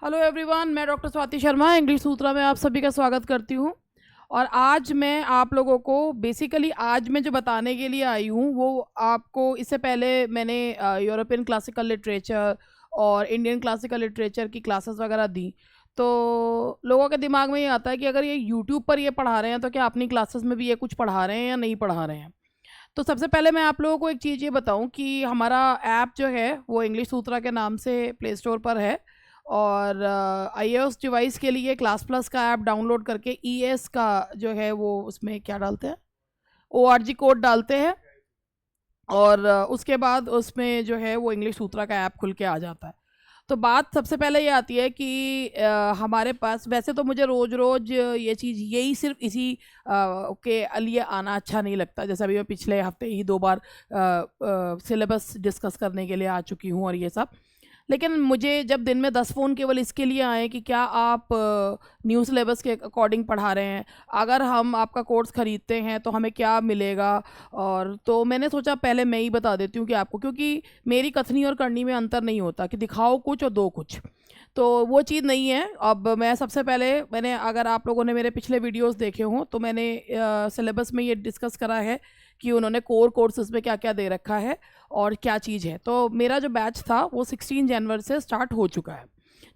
Hello everyone, मैं doctor Swati Sharma English सूत्रा में आप सभी का स्वागत करती हूँ। और आज मैं आप लोगों को बेसिकली आज मैं जो बताने के लिए आई हूँ वो आपको इससे पहले मैंने यूरोपियन क्लासिकल लिटरेचर और इंडियन क्लासिकल लिटरेचर की क्लासेस वगैरह दी। तो लोगों के दिमाग में ये आता है कि अगर ये यूट्यूब पर ये पढ़ा रहे हैं तो क्या अपनी क्लासेस में भी ये कुछ पढ़ा रहे हैं या नहीं पढ़ा रहे हैं। तो सबसे पहले मैं आप लोगों को एक चीज़ ये बताऊं कि हमारा ऐप जो है वो इंग्लिश सूत्रा के नाम से प्ले स्टोर पर है। और iOS डिवाइस के लिए क्लास प्लस का ऐप डाउनलोड करके ES का जो है वो उसमें क्या डालते हैं, ORG कोड डालते हैं और उसके बाद उसमें जो है वो इंग्लिश सूत्रा का ऐप खुल के आ जाता है। तो बात सबसे पहले ये आती है कि हमारे पास वैसे तो मुझे रोज़ रोज़ ये चीज़ यही सिर्फ इसी के लिए आना अच्छा नहीं लगता। जैसे अभी मैं पिछले हफ्ते ही 2 बार सिलेबस डिस्कस करने के लिए आ चुकी हूँ और ये सब। लेकिन मुझे जब दिन में 10 फ़ोन केवल इसके लिए आए कि क्या आप न्यू सिलेबस के अकॉर्डिंग पढ़ा रहे हैं, अगर हम आपका कोर्स ख़रीदते हैं तो हमें क्या मिलेगा, और तो मैंने सोचा पहले मैं ही बता देती हूँ कि आपको, क्योंकि मेरी कथनी और करनी में अंतर नहीं होता कि दिखाओ कुछ और दो कुछ, तो वो चीज़ नहीं है। अब मैं सबसे पहले अगर आप लोगों ने मेरे पिछले वीडियोस देखे हों तो मैंने सिलेबस में ये डिस्कस करा है कि उन्होंने कोर कोर्सेज में क्या क्या दे रखा है और क्या चीज़ है। तो मेरा जो बैच था वो 16 जनवरी से स्टार्ट हो चुका है,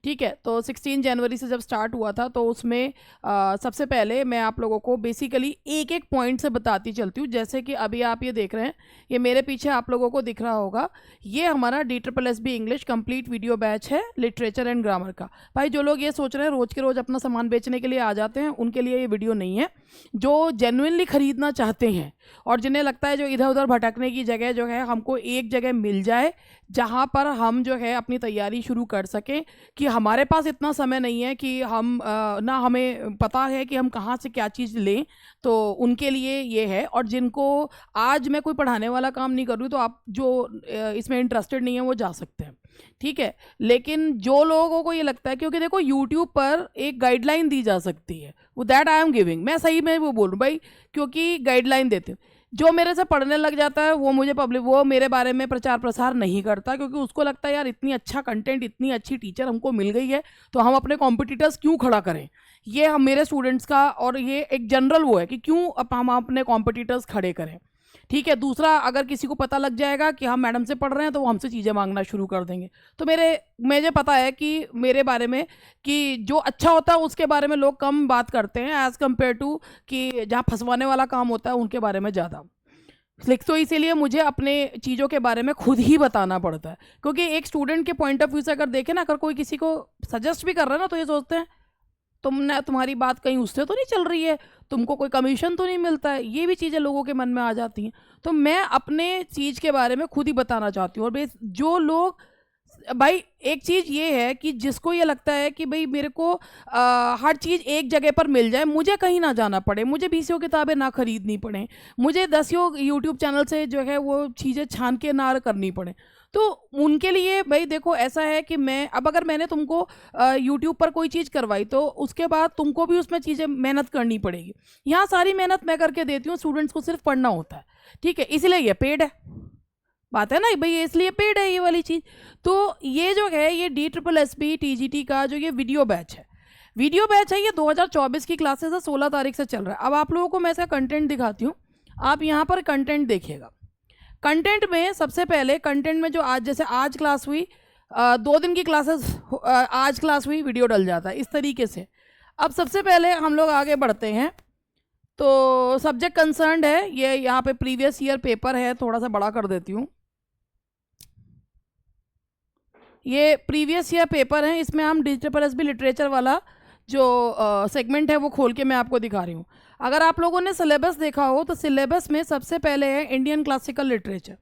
ठीक है। तो 16 जनवरी से जब स्टार्ट हुआ था तो उसमें सबसे पहले मैं आप लोगों को बेसिकली एक एक पॉइंट से बताती चलती हूँ। जैसे कि अभी आप ये देख रहे हैं, ये मेरे पीछे आप लोगों को दिख रहा होगा, ये हमारा DSSB English complete video batch है लिटरेचर एंड ग्रामर का। भाई जो लोग ये सोच रहे हैं रोज़ के रोज़ अपना सामान बेचने के लिए आ जाते हैं, उनके लिए ये वीडियो नहीं है। जो जेन्युइनली ख़रीदना चाहते हैं और जिन्हें लगता है जो इधर उधर भटकने की जगह जो है हमको एक जगह मिल जाए जहाँ पर हम जो है अपनी तैयारी शुरू कर सकें, कि हमारे पास इतना समय नहीं है कि हम ना हमें पता है कि हम कहाँ से क्या चीज़ लें, तो उनके लिए ये है। और जिनको आज मैं कोई पढ़ाने वाला काम नहीं कर रही, तो आप जो इसमें इंटरेस्टेड नहीं है वो जा सकते हैं, ठीक है। लेकिन जो लोगों को ये लगता है, क्योंकि देखो यूट्यूब पर एक गाइडलाइन दी जा सकती है, वो दैट आई एम गिविंग, मैं सही में वो बोल रहा हूँ भाई, क्योंकि गाइडलाइन देते हैं। जो मेरे से पढ़ने लग जाता है वो मेरे बारे में प्रचार प्रसार नहीं करता, क्योंकि उसको लगता है यार इतनी अच्छा कंटेंट, इतनी अच्छी टीचर हमको मिल गई है तो हम अपने कॉम्पिटिटर्स क्यों खड़ा करें। ये हम मेरे स्टूडेंट्स का और ये एक जनरल वो है कि क्यों हम अपने कॉम्पिटिटर्स खड़े करें, ठीक है। दूसरा, अगर किसी को पता लग जाएगा कि हम मैडम से पढ़ रहे हैं तो वो हमसे चीज़ें मांगना शुरू कर देंगे। तो मुझे पता है कि मेरे बारे में कि जो अच्छा होता है उसके बारे में लोग कम बात करते हैं एज़ कम्पेयर टू कि जहाँ फंसवाने वाला काम होता है उनके बारे में ज़्यादा। तो इसीलिए मुझे अपने चीज़ों के बारे में खुद ही बताना पड़ता है, क्योंकि एक स्टूडेंट के पॉइंट ऑफ व्यू से अगर देखें ना, अगर कोई किसी को सजेस्ट भी कर रहा है ना तो ये सोचते हैं तुम्हारी बात कहीं उससे तो नहीं चल रही है, तुमको कोई कमीशन तो नहीं मिलता है। ये भी चीज़ें लोगों के मन में आ जाती हैं। तो मैं अपने चीज़ के बारे में खुद ही बताना चाहती हूँ। और जो लोग, भाई एक चीज़ ये है कि जिसको ये लगता है कि भाई मेरे को हर चीज़ एक जगह पर मिल जाए, मुझे कहीं ना जाना पड़े, मुझे 20 किताबें ना खरीदनी पड़े, मुझे 10 यूट्यूब चैनल से जो है वो चीज़ें छान के ना करनी पड़े, तो उनके लिए भाई देखो ऐसा है कि अगर मैंने तुमको यूट्यूब पर कोई चीज़ करवाई तो उसके बाद तुमको भी उसमें चीज़ें मेहनत करनी पड़ेगी। यहाँ सारी मेहनत मैं करके देती हूँ, स्टूडेंट्स को सिर्फ पढ़ना होता है, ठीक है। इसलिए ये पेड है, बात है ना भाई, इसलिए पेड है ये वाली चीज़। तो ये जो है ये DSSB TGT का जो ये वीडियो बैच है, ये 2024 की क्लासेस है, 16 तारीख से चल रहा है। अब आप लोगों को मैं इसका कंटेंट दिखाती हूँ, आप यहाँ पर कंटेंट देखिएगा। कंटेंट में सबसे पहले कंटेंट में जो आज क्लास हुई, 2 दिन की क्लासेस, आज क्लास हुई, वीडियो डल जाता है इस तरीके से। अब सबसे पहले हम लोग आगे बढ़ते हैं। तो सब्जेक्ट कंसर्न्ड है, ये यहाँ पे प्रीवियस ईयर पेपर है, थोड़ा सा बड़ा कर देती हूँ। ये प्रीवियस ईयर पेपर है, इसमें हम DSSB लिटरेचर वाला जो सेगमेंट है वो खोल के मैं आपको दिखा रही हूँ। अगर आप लोगों ने सिलेबस देखा हो तो सिलेबस में सबसे पहले है इंडियन क्लासिकल लिटरेचर।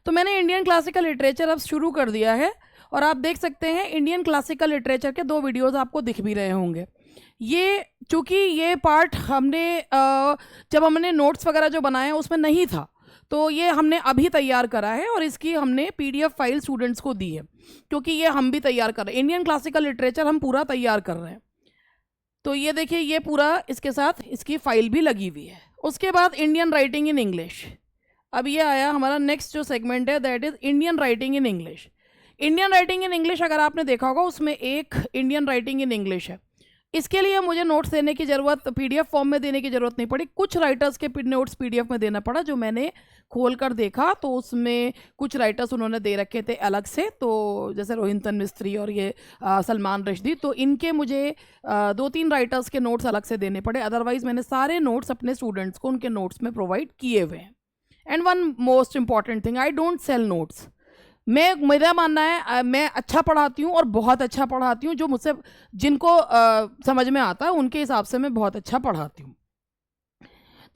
तो मैंने इंडियन क्लासिकल लिटरेचर अब शुरू कर दिया है और आप देख सकते हैं इंडियन क्लासिकल लिटरेचर के 2 वीडियोज़ आपको दिख भी रहे होंगे। ये चूँकि ये पार्ट जब हमने नोट्स वगैरह जो बनाए हैं उसमें नहीं था, तो ये हमने अभी तैयार करा है और इसकी हमने PDF फाइल स्टूडेंट्स को दी है, क्योंकि ये हम भी तैयार कर रहे हैं। इंडियन क्लासिकल लिटरेचर हम पूरा तैयार कर रहे हैं। तो ये देखिए, ये पूरा इसके साथ इसकी फाइल भी लगी हुई है। उसके बाद इंडियन राइटिंग इन इंग्लिश। अब ये आया हमारा नेक्स्ट जो सेगमेंट है, that is Indian writing in English. Indian writing in English अगर आपने देखा होगा, उसमें एक इंडियन राइटिंग इन इंग्लिश है। इसके लिए मुझे नोट्स देने की ज़रूरत, पीडीएफ फॉर्म में देने की ज़रूरत नहीं पड़ी। कुछ राइटर्स के नोट्स पीडीएफ में देना पड़ा, जो मैंने खोल कर देखा तो उसमें कुछ राइटर्स उन्होंने दे रखे थे अलग से, तो जैसे रोहिंटन मिस्त्री और ये सलमान रश्दी, तो इनके मुझे 2-3 राइटर्स के नोट्स अलग से देने पड़े। अदरवाइज़ मैंने सारे नोट्स अपने स्टूडेंट्स को उनके नोट्स में प्रोवाइड किए हुए हैं। And one most important thing, I don't sell notes. मेरा मानना है मैं अच्छा पढ़ाती हूँ और बहुत अच्छा पढ़ाती हूँ। जो मुझसे जिनको समझ में आता है उनके हिसाब से मैं बहुत अच्छा पढ़ाती हूँ।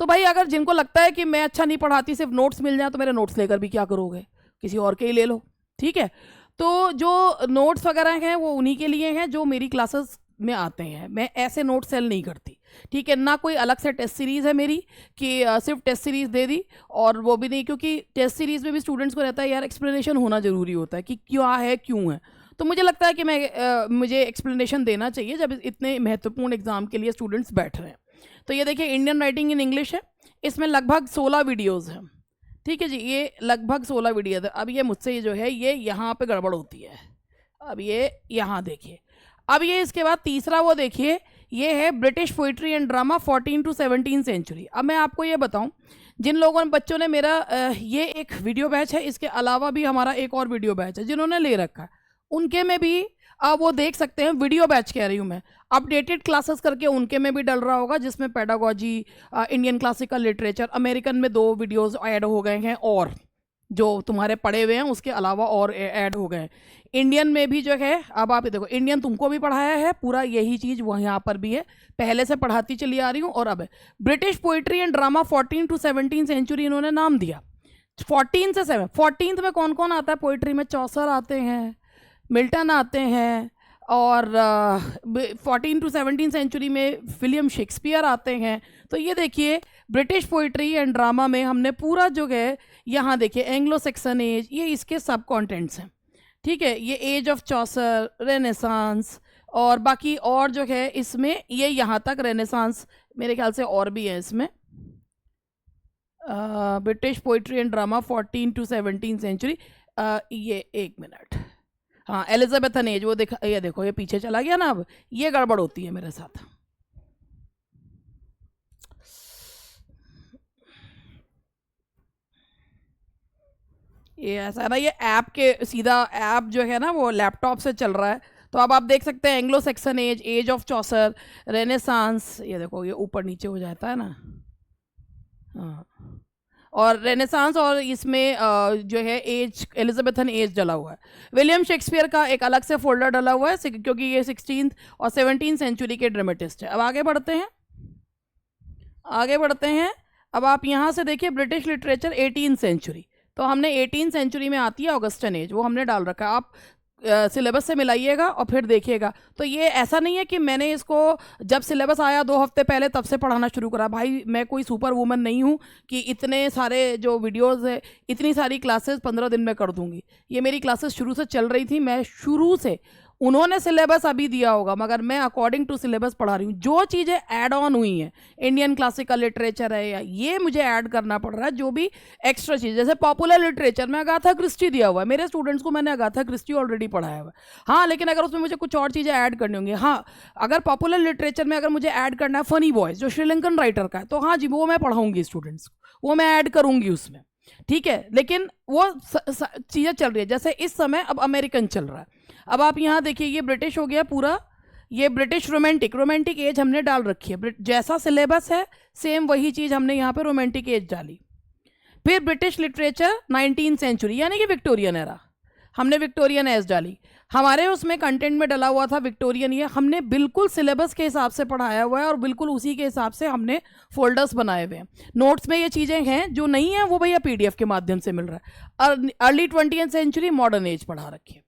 तो भाई अगर जिनको लगता है कि मैं अच्छा नहीं पढ़ाती, सिर्फ नोट्स मिल जाए, तो मेरे नोट्स लेकर भी क्या करोगे, किसी और के ही ले लो, ठीक है। तो जो नोट्स वगैरह हैं वो उन्हीं के लिए हैं जो मेरी क्लासेस में आते हैं। मैं ऐसे नोट सेल नहीं करती, ठीक है। ना कोई अलग से टेस्ट सीरीज़ है मेरी कि सिर्फ टेस्ट सीरीज़ दे दी, और वो भी नहीं, क्योंकि टेस्ट सीरीज़ में भी स्टूडेंट्स को रहता है यार एक्सप्लेनेशन होना ज़रूरी होता है कि क्या है क्यों है। तो मुझे लगता है कि मुझे एक्सप्लेनेशन देना चाहिए जब इतने महत्वपूर्ण एग्जाम के लिए स्टूडेंट्स बैठ रहे हैं। तो ये देखिए इंडियन राइटिंग इन इंग्लिश है, इसमें लगभग 16 वीडियोज़ हैं, ठीक है जी। ये लगभग 16 वीडियोज़ है। अब ये मुझसे जो है ये यहाँ पर गड़बड़ होती है। अब ये यहाँ देखिए, अब ये इसके बाद तीसरा वो देखिए, ये है British poetry and drama 14 to 17 century. अब मैं आपको ये बताऊं, जिन लोगों ने बच्चों ने मेरा ये एक वीडियो बैच है, इसके अलावा भी हमारा एक और वीडियो बैच है जिन्होंने ले रखा है, उनके में भी वो देख सकते हैं। वीडियो बैच कह रही हूँ मैं, अपडेटेड क्लासेस करके उनके में भी डल रहा होगा, जिसमें pedagogy, Indian classical literature, American में 2 वीडियोज़ ऐड हो गए हैं, और जो तुम्हारे पढ़े हुए हैं उसके अलावा और ऐड हो गए। इंडियन में भी जो है, अब आप देखो, इंडियन तुमको भी पढ़ाया है पूरा, यही चीज़ वह यहाँ पर भी है, पहले से पढ़ाती चली आ रही हूँ। और अब British poetry and drama 14 to 17 century इन्होंने नाम दिया। 14 से 7, 14th में कौन कौन आता है पोइट्री में? चौसर आते हैं, मिल्टन आते हैं, और 14 to 17 सेंचुरी में विलियम शेक्सपियर आते हैं। तो ये देखिए ब्रिटिश पोइट्री एंड ड्रामा में हमने पूरा जो है, यहाँ देखिए एंग्लो सेक्सन एज, ये इसके सब कॉन्टेंट्स हैं, ठीक है। ये एज ऑफ चौसर, रेनेसांस, और बाकी और जो है इसमें ये यहाँ तक रेनेसांस मेरे ख्याल से और भी है इसमें। British poetry and drama 14 to 17 century, ये एक मिनट, हाँ एलिजाबेथन एज, वो देखा, ये देखो ये पीछे चला गया ना। अब ये गड़बड़ होती है मेरे साथ। ये ऐसा है ना, ये ऐप के सीधा ऐप जो है ना वो लैपटॉप से चल रहा है। तो अब आप देख सकते हैं Anglo Saxon age, age of Chaucer, renaissance, ये देखो ये ऊपर नीचे हो जाता है ना, हाँ। और रेनेसांस, और इसमें जो है एज, एलिजाबेथन एज डला हुआ है। विलियम शेक्सपियर का एक अलग से फोल्डर डला हुआ है, क्योंकि ये 16th और 17th सेंचुरी के ड्रामेटिस्ट है। अब आगे बढ़ते हैं, आगे बढ़ते हैं। अब आप यहाँ से देखिए ब्रिटिश लिटरेचर 18th सेंचुरी, तो हमने 18th सेंचुरी में आती है ऑगस्टन एज, वो हमने डाल रखा है। आप सिलेबस से मिलाइएगा और फिर देखिएगा। तो ये ऐसा नहीं है कि मैंने इसको जब सिलेबस आया 2 हफ्ते पहले तब से पढ़ाना शुरू करा। भाई मैं कोई सुपर वूमन नहीं हूँ कि इतने सारे जो वीडियोस है, इतनी सारी क्लासेस 15 दिन में कर दूंगी। ये मेरी क्लासेस शुरू से चल रही थी, मैं शुरू से, उन्होंने सिलेबस अभी दिया होगा मगर मैं अकॉर्डिंग टू सिलेबस पढ़ा रही हूँ। जो चीज़ें ऐड ऑन हुई हैं, इंडियन क्लासिकल लिटरेचर है या ये मुझे ऐड करना पड़ रहा है, जो भी एक्स्ट्रा चीज़, जैसे पॉपुलर लिटरेचर में अगाथा क्रिस्टी दिया हुआ है, मेरे स्टूडेंट्स को मैंने अगाथा क्रिस्टी ऑलरेडी पढ़ाया हुआ है। हाँ, लेकिन अगर उसमें मुझे कुछ और चीज़ें ऐड करनी होंगी, हाँ, अगर पॉपुलर लिटरेचर में अगर मुझे ऐड करना है फनी बॉयज जो श्रीलंकन राइटर का है, तो हाँ जी वो मैं पढ़ाऊँगी स्टूडेंट्स को, वो मैं ऐड करूँगी उसमें, ठीक है। लेकिन वो चीज़ें चल रही है, जैसे इस समय अब अमेरिकन चल रहा है। अब आप यहाँ देखिए, ये ब्रिटिश हो गया पूरा, ये ब्रिटिश रोमांटिक एज हमने डाल रखी है, जैसा सिलेबस है सेम वही चीज़ हमने यहाँ पे रोमांटिक एज डाली। फिर ब्रिटिश लिटरेचर 19th सेंचुरी यानी कि विक्टोरियन एरा, हमने विक्टोरियन एज डाली। हमारे उसमें कंटेंट में डला हुआ था विक्टोरियन, ये हमने बिल्कुल सिलेबस के हिसाब से पढ़ाया हुआ है और बिल्कुल उसी के हिसाब से हमने फोल्डर्स बनाए हुए हैं। नोट्स में ये चीज़ें हैं, जो नहीं है वो भैया पीडीएफ के माध्यम से मिल रहा है। Early 20th century modern age पढ़ा रखी है।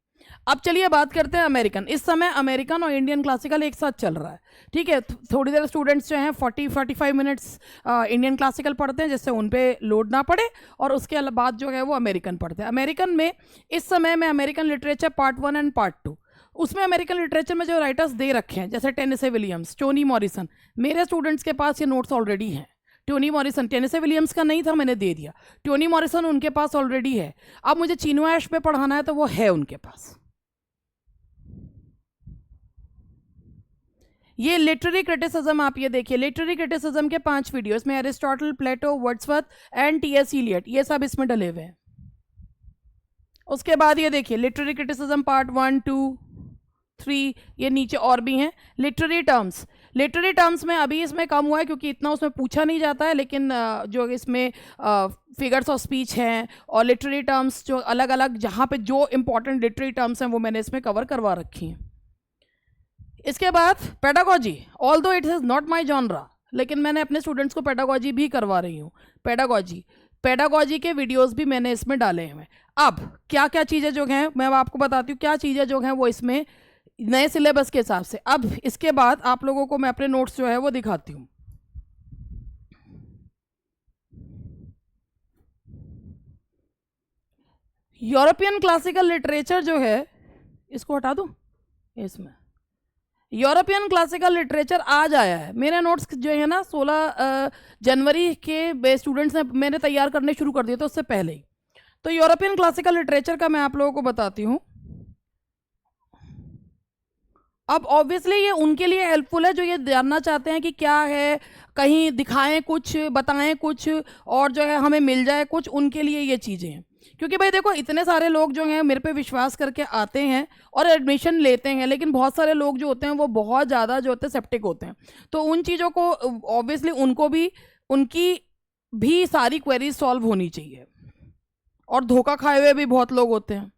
अब चलिए बात करते हैं अमेरिकन। इस समय अमेरिकन और इंडियन क्लासिकल एक साथ चल रहा है, ठीक है। थोड़ी देर स्टूडेंट्स जो हैं 40-45 मिनट्स इंडियन क्लासिकल पढ़ते हैं जिससे उन पे लोड ना पड़े, और उसके बाद जो है वो अमेरिकन पढ़ते हैं। अमेरिकन में इस समय मैं American literature part 1 and part 2, उसमें अमेरिकन लिटरेचर में जो राइटर्स दे रखे हैं जैसे टेनेसी विलियम्स, टोनी मॉरिसन, मेरे स्टूडेंट्स के पास ये नोट्स ऑलरेडी हैं, टोनी मॉरिसन, टेनेसी विलियम्स का नहीं था, मैंने दे दिया। टोनी मॉरिसन उनके पास ऑलरेडी है। अब मुझे चिनुआ एश पे पढ़ाना है तो वो है उनके पास। ये लिटरेरी क्रिटिसिज्म, आप ये देखिए, लिटरेरी क्रिटिसिज्म के 5 वीडियो, इसमें Aristotle, Plato, Wordsworth and T S. Eliot, ये सब इसमें डले हुए हैं। उसके बाद ये देखिए लिटरेरी क्रिटिसिज्म पार्ट 1, 2, 3, ये नीचे और भी हैं। लिटरेरी टर्म्स, लिटरेरी टर्म्स में अभी इसमें कम हुआ है क्योंकि इतना उसमें पूछा नहीं जाता है, लेकिन जो इसमें फिगर्स ऑफ स्पीच हैं और लिटरेरी टर्म्स जो अलग अलग जहाँ पे जो इंपॉर्टेंट लिटरेरी टर्म्स हैं वो मैंने इसमें कवर करवा रखी हैं। इसके बाद pedagogy, although it is not my genre, लेकिन मैंने अपने स्टूडेंट्स को पेडागॉजी भी करवा रही हूँ। पेडागॉजी के वीडियोस भी मैंने इसमें डाले हैं। अब क्या क्या चीज़ें जो हैं मैं आपको बताती हूँ, क्या चीज़ें जो हैं वो इसमें नए सिलेबस के हिसाब से। अब इसके बाद आप लोगों को मैं अपने नोट्स जो है वो दिखाती हूँ। यूरोपियन क्लासिकल लिटरेचर जो है, इसको हटा दूँ, इसमें यूरोपियन क्लासिकल लिटरेचर आज आया है। मेरे नोट्स जो है ना 16 जनवरी के स्टूडेंट्स ने मैंने तैयार करने शुरू कर दिए थे उससे पहले ही। तो यूरोपियन क्लासिकल लिटरेचर का मैं आप लोगों को बताती हूँ। अब ऑब्वियसली ये उनके लिए हेल्पफुल है जो ये जानना चाहते हैं कि क्या है, कहीं दिखाएं कुछ, बताएं कुछ, और जो है हमें मिल जाए कुछ, उनके लिए ये चीज़ें हैं। क्योंकि भाई देखो इतने सारे लोग जो हैं मेरे पे विश्वास करके आते हैं और एडमिशन लेते हैं, लेकिन बहुत सारे लोग जो होते हैं वो बहुत ज़्यादा जो होते हैं सेप्टिक होते हैं। तो उन चीज़ों को ऑब्वियसली उनको भी, उनकी भी सारी क्वेरीज सॉल्व होनी चाहिए, और धोखा खाए हुए भी बहुत लोग होते हैं।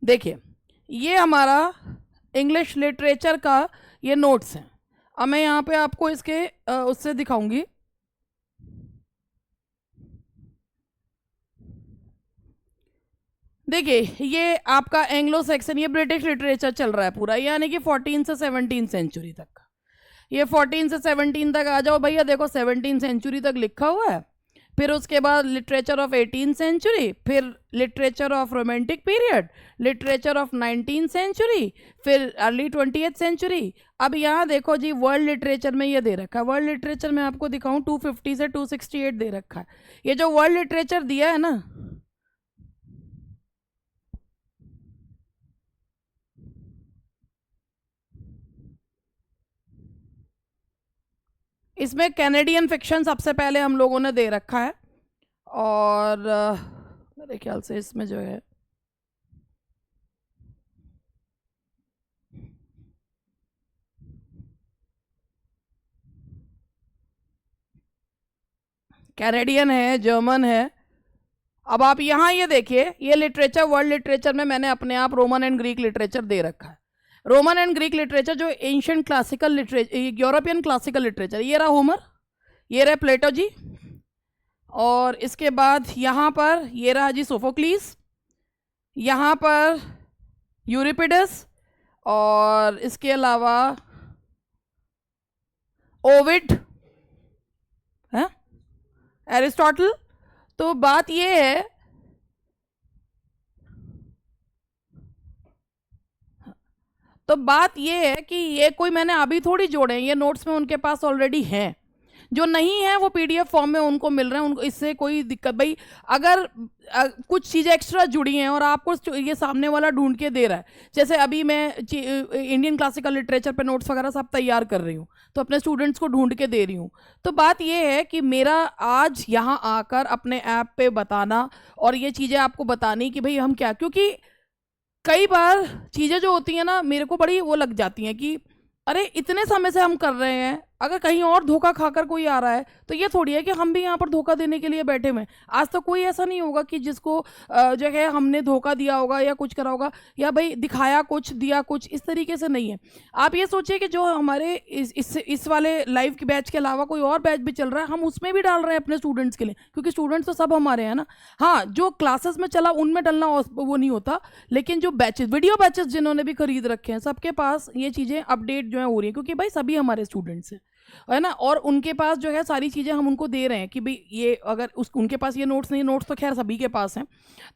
देखिए ये हमारा इंग्लिश लिटरेचर का ये नोट्स हैं। अब मैं यहाँ पे आपको इसके उससे दिखाऊंगी। देखिए ये आपका एंग्लो सेक्शन, ये ब्रिटिश लिटरेचर चल रहा है पूरा, यानी कि 14 से 17 सेंचुरी तक। ये 14 से 17 तक आ जाओ भैया, देखो 17 सेंचुरी तक लिखा हुआ है। फिर उसके बाद लिटरेचर ऑफ 18 सेंचुरी, फिर literature of romantic period, literature of 19 century, फिर अर्ली 20th सेंचुरी। अब यहाँ देखो जी वर्ल्ड लिटरेचर में ये दे रखा है, वर्ल्ड लिटरेचर में आपको दिखाऊं 250 से 268 दे रखा है। ये जो वर्ल्ड लिटरेचर दिया है ना, इसमें कैनेडियन फिक्शन सबसे पहले हम लोगों ने दे रखा है, और मेरे ख्याल से इसमें जो है कैनेडियन है, जर्मन है। अब आप यहाँ ये देखिए, ये लिटरेचर वर्ल्ड लिटरेचर में मैंने अपने आप रोमन एंड ग्रीक लिटरेचर दे रखा है। रोमन एंड ग्रीक लिटरेचर जो ancient classical literature, European classical literature, ये रहा होमर, ये रहा प्लेटो जी, और इसके बाद यहाँ पर ये रहा जी सोफोक्लीस, यहाँ पर यूरिपिडस, और इसके अलावा ओविड है, एरिस्टोटल। तो बात ये है, तो बात ये है कि ये कोई मैंने अभी थोड़ी जोड़े हैं, ये नोट्स में उनके पास ऑलरेडी हैं। जो नहीं है वो पीडीएफ फॉर्म में उनको मिल रहे हैं, उनको इससे कोई दिक्कत, भाई अगर कुछ चीज़ें एक्स्ट्रा जुड़ी हैं और आपको ये सामने वाला ढूंढ के दे रहा है, जैसे अभी मैं इंडियन क्लासिकल लिटरेचर पे नोट्स वगैरह सब तैयार कर रही हूँ, तो अपने स्टूडेंट्स को ढूंढ के दे रही हूँ। तो बात ये है कि मेरा आज यहाँ आकर अपने ऐप पे बताना और ये चीज़ें आपको बतानी कि भाई हम क्या, क्योंकि कई बार चीज़ें जो होती हैं ना मेरे को बड़ी वो लग जाती हैं कि अरे इतने समय से हम कर रहे हैं, अगर कहीं और धोखा खाकर कोई आ रहा है तो ये थोड़ी है कि हम भी यहाँ पर धोखा देने के लिए बैठे हुए हैं। आज तो कोई ऐसा नहीं होगा कि जिसको जो है हमने धोखा दिया होगा या कुछ करा होगा, या भाई दिखाया कुछ दिया कुछ, इस तरीके से नहीं है। आप ये सोचिए कि जो हमारे इस वाले लाइव के बैच के अलावा कोई और बैच भी चल रहा है, हम उसमें भी डाल रहे हैं अपने स्टूडेंट्स के लिए, क्योंकि स्टूडेंट्स तो सब हमारे हैं ना। हाँ, जो क्लासेस में चला उनमें डलना वो नहीं होता, लेकिन जो बैचेस, वीडियो बैचेस जिन्होंने भी खरीद रखे हैं, सबके पास ये चीज़ें अपडेट जो है हो रही है, क्योंकि भाई सभी हमारे स्टूडेंट्स हैं, है ना। और उनके पास जो है सारी चीज़ें हम उनको दे रहे हैं कि भाई ये अगर उनके पास ये नोट्स नहीं, नोट्स तो खैर सभी के पास हैं,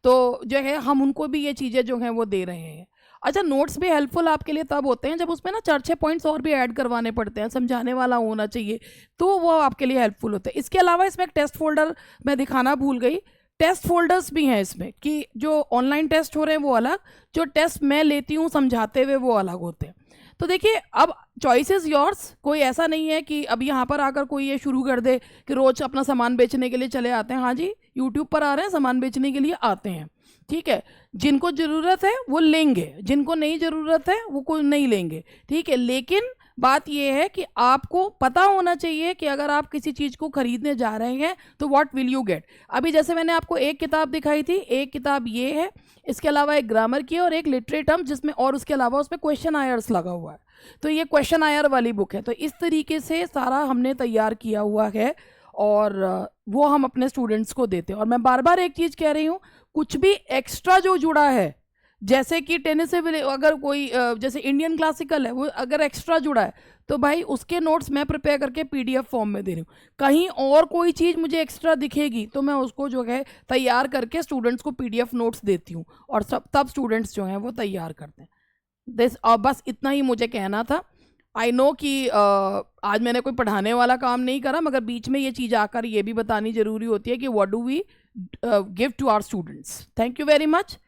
तो जो है हम उनको भी ये चीज़ें जो हैं वो दे रहे हैं। अच्छा, नोट्स भी हेल्पफुल आपके लिए तब होते हैं जब उसमें ना 4-6 पॉइंट्स और भी ऐड करवाने पड़ते हैं, समझाने वाला होना चाहिए, तो वो आपके लिए हेल्पफुल होते हैं। इसके अलावा इसमें एक टेस्ट फोल्डर मैं दिखाना भूल गई। टेस्ट फोल्डर्स भी हैं इसमें, कि जो ऑनलाइन टेस्ट हो रहे हैं वो अलग, जो टेस्ट मैं लेती हूँ समझाते हुए वो अलग होते हैं। तो देखिए, अब चॉइस इज़ योर्स। कोई ऐसा नहीं है कि अब यहाँ पर आकर कोई ये शुरू कर दे कि रोज़ अपना सामान बेचने के लिए चले आते हैं। हाँ जी, यूट्यूब पर आ रहे हैं, सामान बेचने के लिए आते हैं, ठीक है। जिनको ज़रूरत है वो लेंगे, जिनको नहीं ज़रूरत है वो कोई नहीं लेंगे, ठीक है। लेकिन बात यह है कि आपको पता होना चाहिए कि अगर आप किसी चीज़ को खरीदने जा रहे हैं तो व्हाट विल यू गेट। अभी जैसे मैंने आपको एक किताब दिखाई थी, एक किताब ये है, इसके अलावा एक ग्रामर की है और एक लिटरेटम, जिसमें और उसके अलावा उसमें क्वेश्चन आयर्स लगा हुआ है। तो ये क्वेश्चन आयर वाली बुक है। तो इस तरीके से सारा हमने तैयार किया हुआ है और वो हम अपने स्टूडेंट्स को देते हैं। और मैं बार बार एक चीज़ कह रही हूँ, कुछ भी एक्स्ट्रा जो जुड़ा है, जैसे कि टेनिस से अगर कोई जैसे इंडियन क्लासिकल है वो अगर एक्स्ट्रा जुड़ा है तो भाई उसके नोट्स मैं प्रिपेयर करके पीडीएफ फॉर्म में दे रही हूँ। कहीं और कोई चीज़ मुझे एक्स्ट्रा दिखेगी तो मैं उसको जो है तैयार करके स्टूडेंट्स को पीडीएफ नोट्स देती हूँ और सब तब स्टूडेंट्स जो हैं वो तैयार करते हैं। बस इतना ही मुझे कहना था। आई नो कि आज मैंने कोई पढ़ाने वाला काम नहीं करा, मगर बीच में ये चीज़ आकर ये भी बतानी ज़रूरी होती है कि what do we give to our students. Thank you very much.